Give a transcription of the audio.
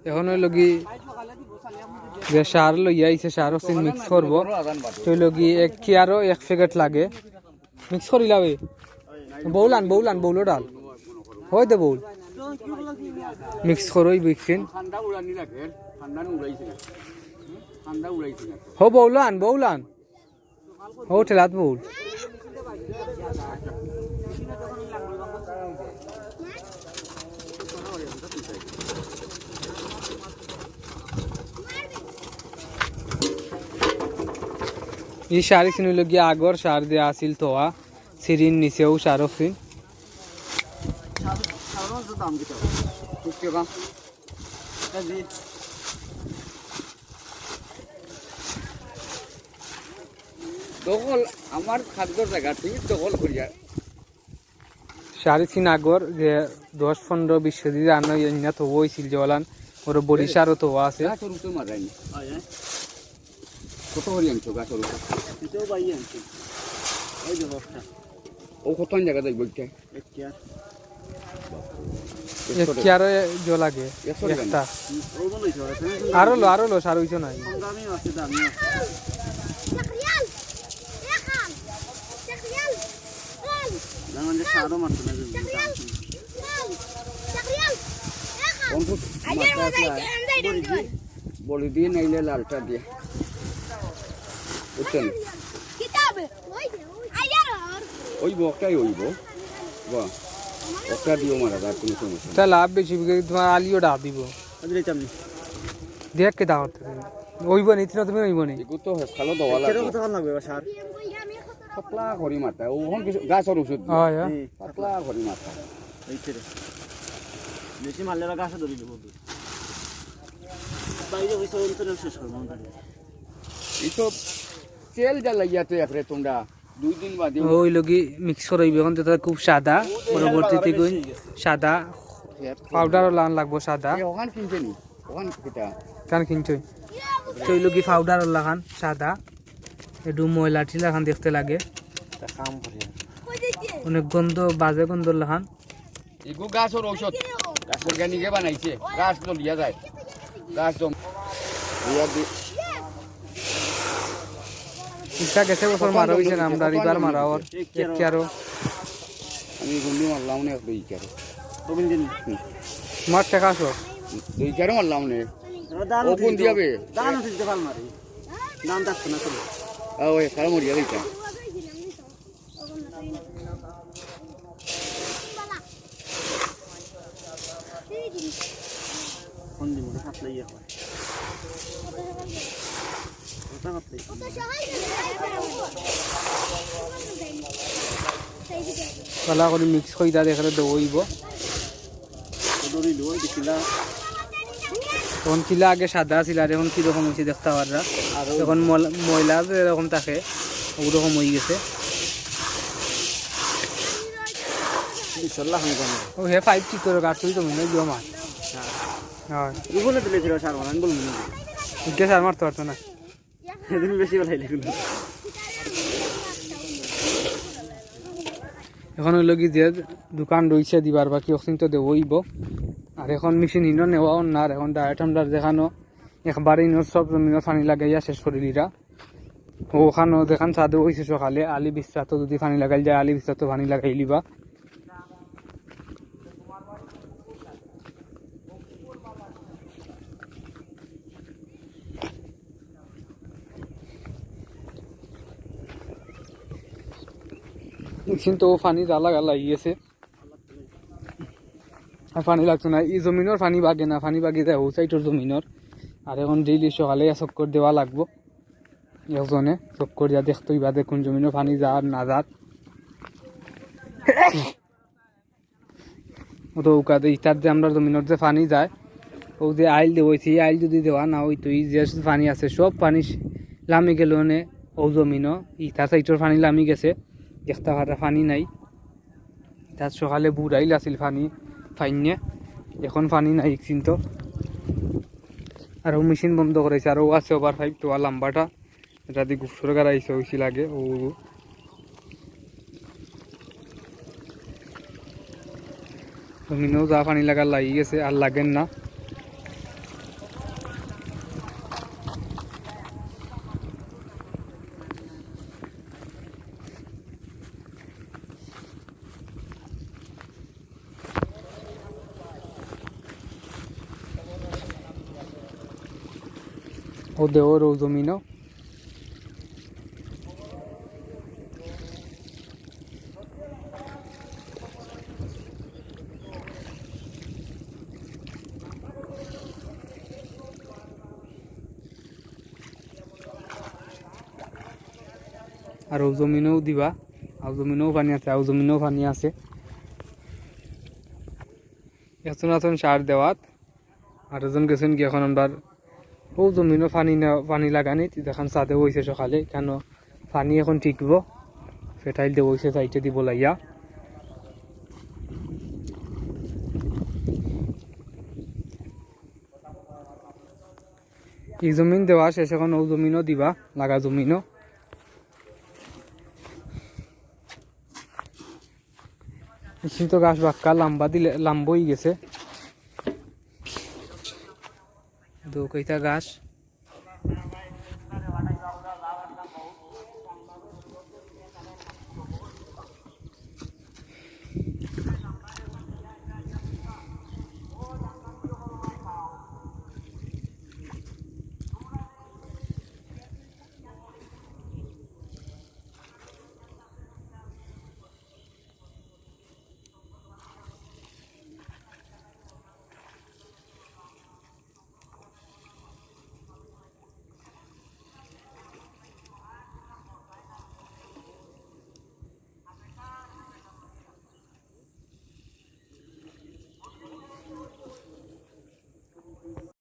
এখন ওই লগি যে সার লইয়া আইছে সার হচ্ছে মিক্স করবো তো লগি এক কি আরো এক প্যাকেট লাগে মিক্স করি লাবে বউলান বউলো ডাল হয় দে বউল মিক্স করোই বিকছেন হো বউলান হো ঠেলাত বউল এই শাড়ি চিনিল গিয়ে আগর সার দেওয়া আছিল তোয়া সিরিন নিচেও সার আছিল দখল আমার খাদ্য জায়গা তুই দখল করিয়া শাড়ি চিন আগর যে 10-15-20 কেজি রান্না ইয়া তো হয়েছিল জলান ওর বরিশারও তো আছে মারাইনি কত করি আনছো গাছের ও কত জায়গা যাই বলতে একিয়ারও জো লাগে একটা আরো লো সার হইছো নাই বলি দিয়ে নাইলে লালটা দিয়ে বুঝছেন ওই বকটাই হইব বাহ বকটা দিও মারা আর কোনো সমস্যা তা লাভ বেশি তোমার আলিও ডাব দিব দেখ কে দাও ওইব নি তুমি ওইব নি এগু তো খালো দওয়া লাগবে স্যার পাতলা করি মাথা ওহন গাছের ওষুধ পাতলা করি মাথা বেশি মারলে গাছে ধরে দেবো বাইরে হইছে অন্তরের শেষ করব এইসব তেল যা লাগিয়াতে আপরে তোমরা 2 দিন বাদে ওই লগি মিক্স করইব এখন তো খুব সাদা পরবর্তীতে কই সাদা পাউডারও লান লাগবো সাদা ওখান কিনছে নি ওখান কিটা কান কিনছই তো ওই লগি পাউডার লাগান সাদা একটু ময়লা টিলা খান দেখতে লাগে তা কাম করি অনেক গন্ধ বাজে গন্ধ লাগান এগু গাছের ঔষধ গাছের গানিকে বানাইছে গাছ তো লিয়া যায় গাছ তো ইচ্ছা গেছে বছর মারা হয়েছে না আমরা রিবার মারা ওর একিয়ারও আমি গুন্ডি মারলাম না দুই কেরো তুমি দিন মার টাকা সব দুই কেরো মারলাম না ও কোন দিয়াবে দান উঠিতে ভাল মারি নাম ডাকছ না চলো ওই খারাপ মরিয়া গেছে কোন দিন মধ্যে হাত লাইয়া হয় কলা করে মিক্স করে দা দেখলে দইব দড়িল ওই দিছিলা তখন কিলা আগে সাদা ছিল আর এখন কিরকম হয়েছে দেখতে পাররা এখন ময়লা এরকম থাকে ওরকম হয়ে গেছে ও হে 5 ঠিক করে কাটছই তো মনে দিও মাছ হ্যাঁ রুবনে দিলে ছিল সার বানান বলবো না কে সার মারতে পারতো না এদিন বেশি বলাই লাগলো এখন হইল কি যে দোকান রয়েছে দিবার বাকি অক্সিং তো দেবইব আর এখন মেশিন ইনো নেওয়াও না আর এখন ডায়েট আমরা দেখানো একবারে ইনোর সব জমিনের পানি লাগাইয়া শেষ করে দিরা ওখানেও দেখান চাঁদে হয়েছে সকালে আলি বিস্তার যদি পানি লাগাই যায় আলি বিস্তার তো পানি লাগাই লিবা কিন্তু পানি জ্বালা গালা গিয়েছে আর পানি লাগতো না এই জমিনের পানি বাগে না পানি বাগে যায় ও সাইডের জমিনের আর এখন ডেইলি সকালে চক্কর দেওয়া লাগবো একজনে চক্কর যা দেখতেই বাদে কোন জমিনের পানি যার না যার ও তো উকাতে ইটার যে আমরা জমিনের যে পানি যায় ও যে আইল দেওয়াইছি এই আইল যদি দেওয়া না হইতো এই যে পানি আছে সব পানি লামি গেল নে ও জমিনও ইটার সাইডের পানি লামি গেছে দেখতে পারা পানি নাই তার সকালে বুড়াইল আছিল পানি ফাইনে এখন পানি নাই কিন্তু আর ও মেশিন বন্ধ করেছে আর ও আছে ওভার ফাইভ তো লম্বাটা এটা দিয়ে গুপ সরকার আইসে হয়েছিল আগে ও জমিনেও যা পানি লাগার লাগি গেছে আর লাগেন না ও দেওর ও জমিনও আর ও জমিনও দিবা আও জমিনও পানি আছে আও জমিনও পানি আছে এখন আছেন সার দেওয়াত আর একজন গেছেন কি এখন আমরা ও জমিনও পানি লাগানি দেখান সাদে হয়েছে সকালে কেন পানি এখন ঠিকব ফেটাইল দিয়ে হয়েছে সাইডে দিব লাইয়া এই জমিন দেওয়া শেষ এখন ও জমিনও দিবা লাগা জমিনও তো গাছ বাক্কা লম্বা দিলে লম্বই গেছে দো কইটা গাছ